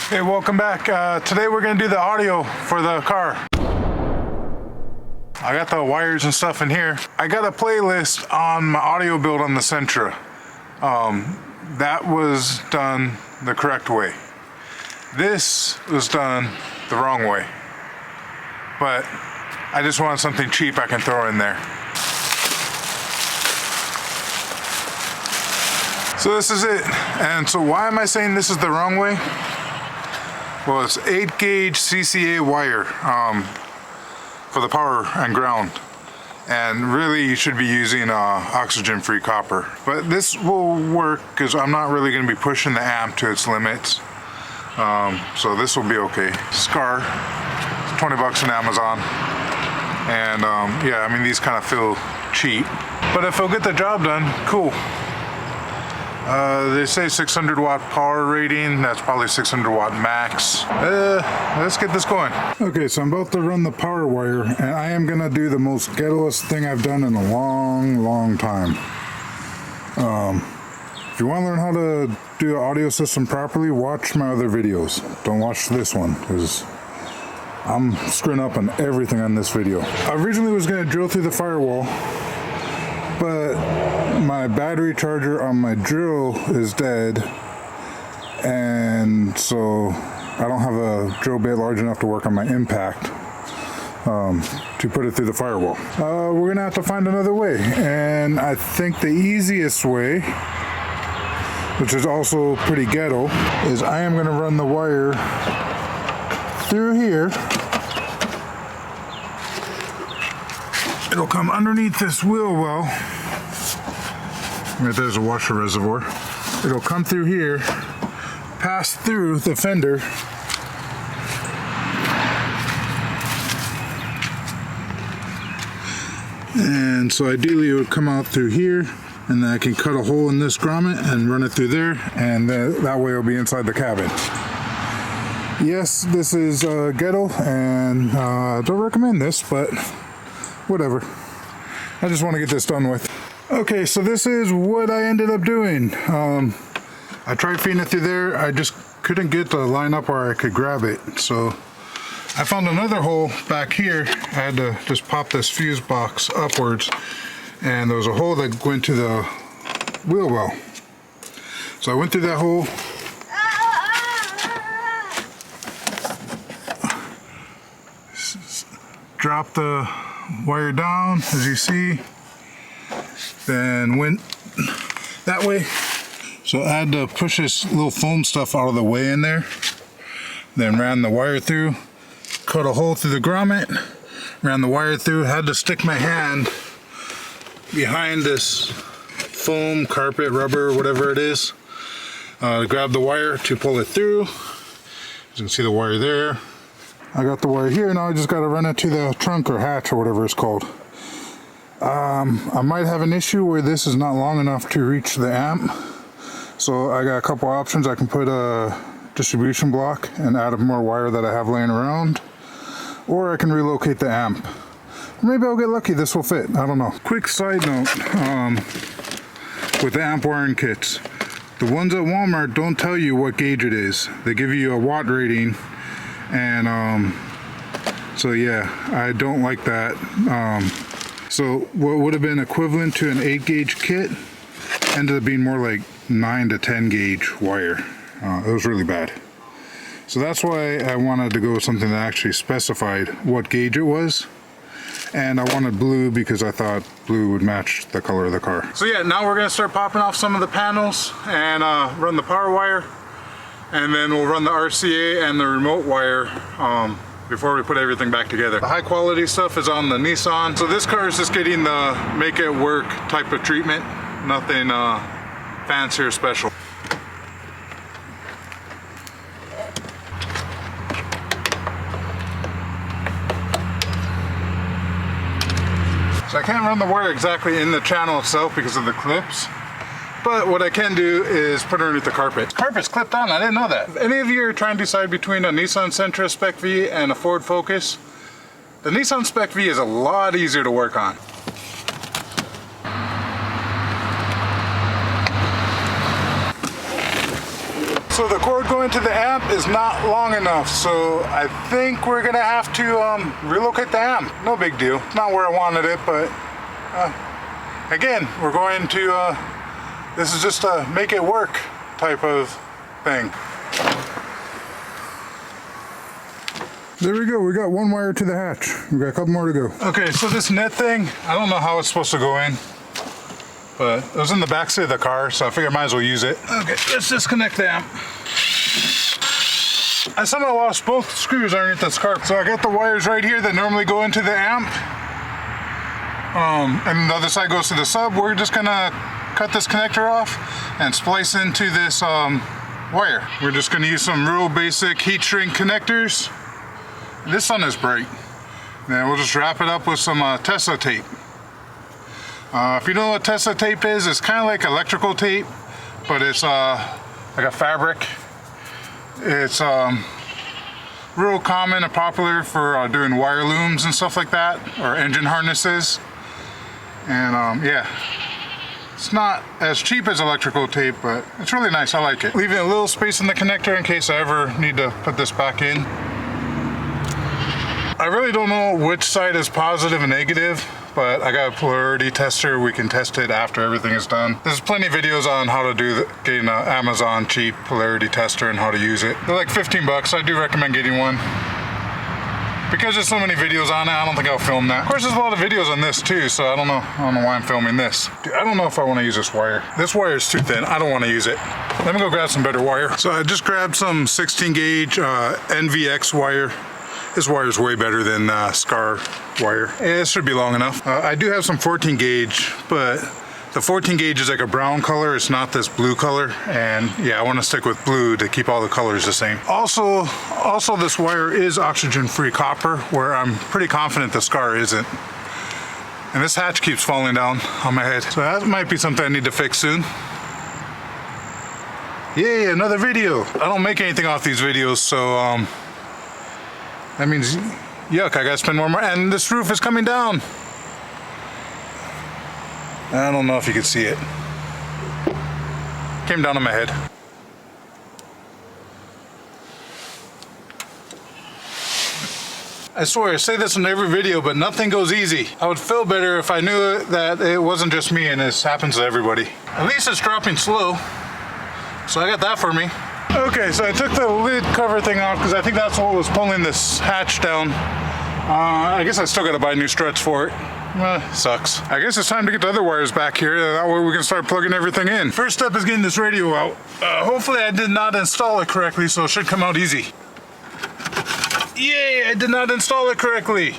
Hey, welcome back. Today we're gonna do the audio for the car. I got the wires and stuff in here. I got a playlist on my audio build on the Sentra. That was done the correct way. This was done the wrong way. But I just wanted something cheap I can throw in there. So this is it. And so why am I saying this is the wrong way? Well, it's 8 gauge CCA wire for the power and ground. And really you should be using oxygen-free copper. But this will work because I'm not really going to be pushing the amp to its limits. So this will be okay. Scar, $20 on Amazon. And yeah, I mean, these kind of feel cheap. But if it'll get the job done, cool. They say 600 watt power rating. That's probably 600 watt max. Let's get this going. Okay, so I'm about to run the power wire, and I am gonna do the most ghettoest thing I've done in a long time. If you want to learn how to do the audio system properly, watch my other videos. Don't watch this one, because I'm screwing up on everything on this video. I originally was gonna drill through the firewall, but my battery charger on my drill is dead, and so I don't have a drill bit large enough to work on my impact to put it through the firewall. We're gonna have to find another way, and I think the easiest way, which is also pretty ghetto, is I am gonna run the wire through here. It'll come underneath this wheel well. Right there's a washer reservoir. It'll come through here, pass through the fender, and so ideally it would come out through here, and then I can cut a hole in this grommet and run it through there, and that way it'll be inside the cabin. Yes, this is ghetto, and I don't recommend this, but whatever. I just want to get this done with. Okay, so this is what I ended up doing. I tried feeding it through there. I just couldn't get the line up where I could grab it. So I found another hole back here. I had to just pop this fuse box upwards, and there was a hole that went to the wheel well. So I went through that hole. Dropped the wire down, as you see. Then went that way. So I had to push this little foam stuff out of the way in there. Then ran the wire through, cut a hole through the grommet, ran the wire through, had to stick my hand behind this foam, carpet, rubber, whatever it is, grab the wire to pull it through. As you can see the wire there. I got the wire here, now I just got to run it to the trunk or hatch or whatever it's called. I might have an issue where this is not long enough to reach the amp, so I got a couple options. I can put a distribution block and add more wire that I have laying around, or I can relocate the amp. Maybe I'll get lucky, this will fit, I don't know. Quick side note, with the amp wiring kits, the ones at Walmart don't tell you what gauge it is. They give you a watt rating, and so yeah, I don't like that. So what would have been equivalent to an 8 gauge kit ended up being more like 9 to 10 gauge wire. It was really bad. So that's why I wanted to go with something that actually specified what gauge it was. And I wanted blue because I thought blue would match the color of the car. So yeah, now we're gonna start popping off some of the panels and run the power wire. And then we'll run the RCA and the remote wire before we put everything back together. The high quality stuff is on the Nissan. So this car is just getting the make it work type of treatment. Nothing fancy or special. So I can't run the wire exactly in the channel itself because of the clips. But what I can do is put it underneath the carpet. The carpet's clipped on, I didn't know that. If any of you are trying to decide between a Nissan Sentra Spec V and a Ford Focus, the Nissan Spec V is a lot easier to work on. So the cord going going to the amp is not long enough, so I think we're gonna have to relocate the amp. No big deal. It's not where I wanted it, but again, we're going to, this is just a make it work type of thing. There we go, we got one wire to the hatch. We got a couple more to go. Okay, so this net thing, I don't know how it's supposed to go in, but it was in the back seat of the car, so I figured I might as well use it. Okay, let's disconnect the amp. I somehow lost both screws underneath this car. So I got the wires right here that normally go into the amp. And the other side goes to the sub. We're just gonna cut this connector off and splice into this wire. We're just gonna use some real basic heat shrink connectors. This sun is bright. Then we'll just wrap it up with some Tesla tape. If you don't know what Tesla tape is, it's kind of like electrical tape, but it's like a fabric. It's real common and popular for doing wire looms and stuff like that, or engine harnesses. And yeah, it's not as cheap as electrical tape, but it's really nice. I like it. Leaving a little space in the connector in case I ever need to put this back in. I really don't know which side is positive and negative, but I got a polarity tester. We can test it after everything is done. There's plenty of videos on how to do getting an Amazon cheap polarity tester and how to use it. They're like 15 bucks. I do recommend getting one. Because there's so many videos on it, I don't think I'll film that. Of course, there's a lot of videos on this too, so I don't know why I'm filming this. Dude, I don't know if I want to use this wire. This wire is too thin. I don't want to use it. Let me go grab some better wire. So I just grabbed some 16 gauge NVX wire. This wire is way better than Scar wire. It should be long enough. I do have some 14 gauge, but the 14 gauge is like a brown color. It's not this blue color. And yeah, I want to stick with blue to keep all the colors the same. Also this wire is oxygen-free copper, where I'm pretty confident the Scar isn't. And this hatch keeps falling down on my head. So that might be something I need to fix soon. Yay, another video. I don't make anything off these videos, so that means, yuck, I gotta spend more money. And this roof is coming down. I don't know if you can see it. Came down on my head. I swear, I say this in every video, but nothing goes easy. I would feel better if I knew that it wasn't just me and this happens to everybody. At least it's dropping slow. So I got that for me. Okay, so I took the lid cover thing off because I think that's what was pulling this hatch down. I guess I still gotta buy new struts for it. Sucks. I guess it's time to get the other wires back here. That way we can start plugging everything in. First step is getting this radio out. Hopefully I did not install it correctly, so it should come out easy. Yay, I did not install it correctly.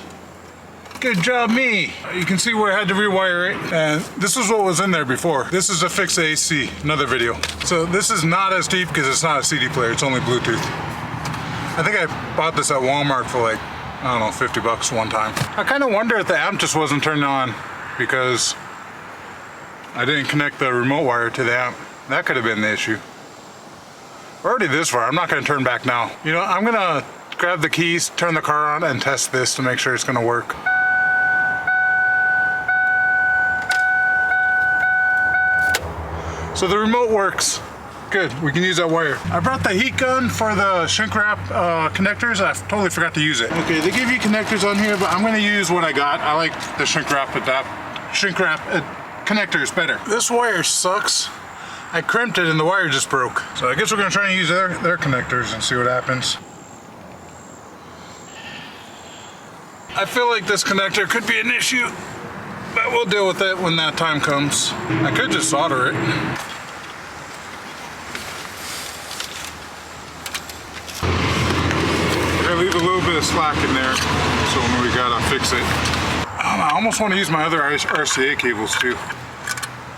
Good job, me. You can see where I had to rewire it, and this is what was in there before. This is to fix the AC, another video. So this is not as deep because it's not a CD player, it's only Bluetooth. I think I bought this at Walmart for like, I don't know, 50 bucks one time. I kind of wonder if the amp just wasn't turned on because I didn't connect the remote wire to the amp. That could have been the issue. We're already this far, I'm not gonna turn back now. You know, I'm gonna grab the keys, turn the car on, and test this to make sure it's gonna work. So the remote works. Good, we can use that wire. I brought the heat gun for the shrink wrap connectors. I totally forgot to use it. Okay, they give you connectors on here, but I'm gonna use what I got. I like the shrink wrap connectors better. This wire sucks. I crimped it and the wire just broke. So I guess we're gonna try and use their connectors and see what happens. I feel like this connector could be an issue, but we'll deal with it when that time comes. I could just solder it. Leave a little bit of slack in there, so when we gotta fix it. I almost want to use my other RCA cables too.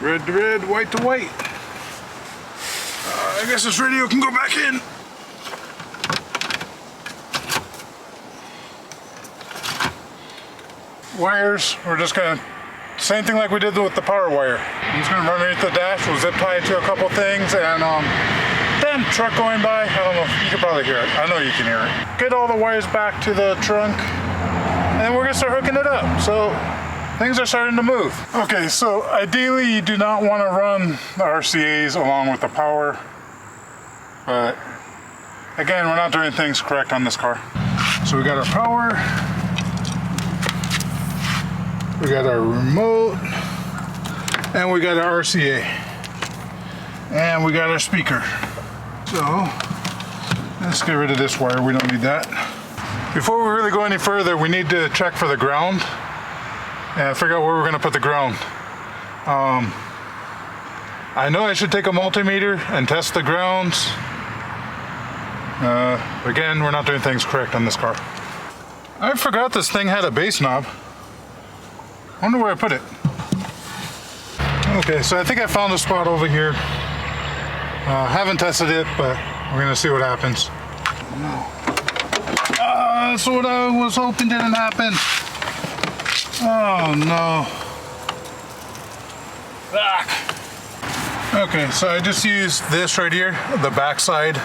Red to red, white to white. I guess this radio can go back in. Wires, we're just gonna, same thing like we did with the power wire. I'm just gonna run underneath the dash, we'll zip tie it to a couple things, and then truck going by, I don't know, you can probably hear it. I know you can hear it. Get all the wires back to the trunk, and then we're gonna start hooking it up. So things are starting to move. Okay, so ideally you do not want to run the RCAs along with the power, but Again, we're not doing things correct on this car. So we got our power, we got our remote, and we got our RCA, and we got our speaker. So let's get rid of this wire, we don't need that. Before we really go any further, we need to check for the ground and figure out where we're gonna put the ground. I know I should take a multimeter and test the grounds. Again, we're not doing things correct on this car. I forgot this thing had a bass knob. I wonder where I put it. Okay, so I think I found a spot over here. Haven't tested it, but we're gonna see what happens. That's what I was hoping didn't happen. Oh no. Okay, so I just used this right here, the back side,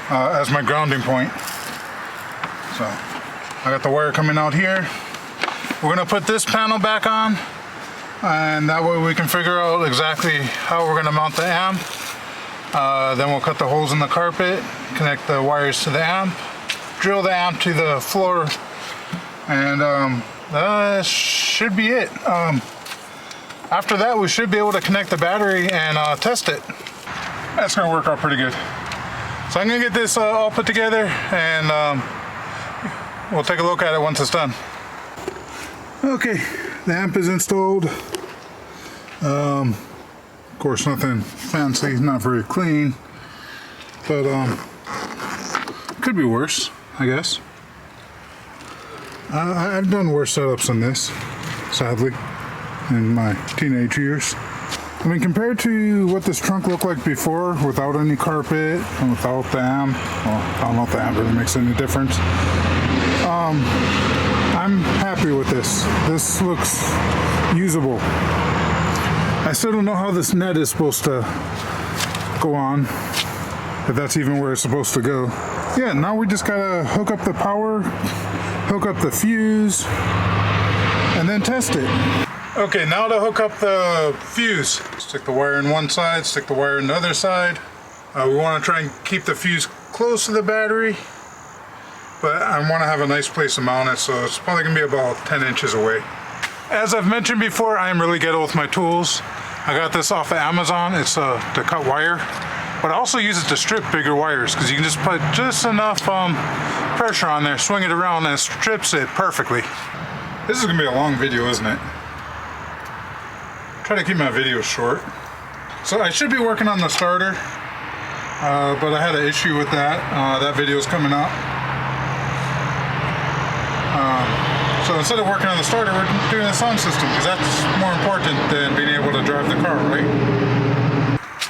as my grounding point. So I got the wire coming out here. We're gonna put this panel back on, and that way we can figure out exactly how we're gonna mount the amp. Then we'll cut the holes in the carpet, connect the wires to the amp, drill the amp to the floor, and that should be it. After that, we should be able to connect the battery and test it. That's gonna work out pretty good. So I'm gonna get this all put together, and we'll take a look at it once it's done. Okay, the amp is installed. Of course, nothing fancy, not very clean, but could be worse, I guess. I've done worse setups than this, sadly, in my teenage years. I mean, compared to what this trunk looked like before, without any carpet and without the amp, well, I don't know if the amp really makes any difference. I'm happy with this. This looks usable. I still don't know how this net is supposed to go on, if that's even where it's supposed to go. Yeah, now we just gotta hook up the power, hook up the fuse, and then test it. Okay, now to hook up the fuse. Stick the wire in one side, stick the wire in the other side. We want to try and keep the fuse close to the battery, but I want to have a nice place to mount it, so it's probably going to be about 10 inches away. As I've mentioned before, I am really ghetto with my tools. I got this off of Amazon. It's to cut wire, but I also use it to strip bigger wires, because you can just put just enough pressure on there, swing it around, and it strips it perfectly. This is going to be a long video, isn't it? Try to keep my videos short. So I should be working on the starter, but I had an issue with that. That video is coming up. So instead of working on the starter, we're doing the sound system, because that's more important than being able to drive the car, right?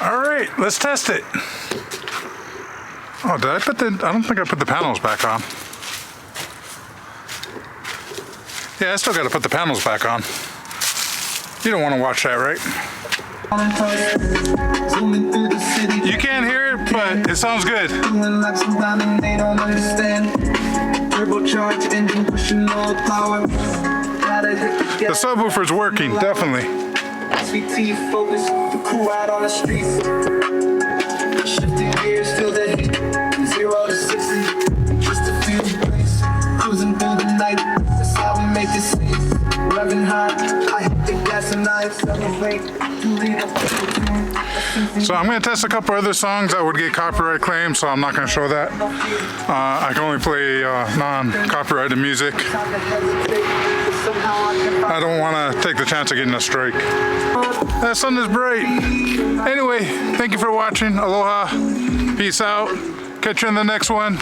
All right, let's test it. Oh, did I don't think I put the panels back on. Yeah, I still got to put the panels back on. You don't want to watch that, right? You can't hear it, but it sounds good. The subwoofer's working, definitely. SVT focus, the cool out on the streets. Shifting gears, feel the heat. 0 to 60, just a few breaks. Cruising through the night, that's how we make it safe. Revving high, I hit the gas and I accelerate. So I'm going to test a couple other songs that would get copyright claims, so I'm not going to show that. I can only play non-copyrighted music. I don't want to take the chance of getting a strike. That sun is bright. Anyway, thank you for watching. Aloha. Peace out. Catch you in the next one.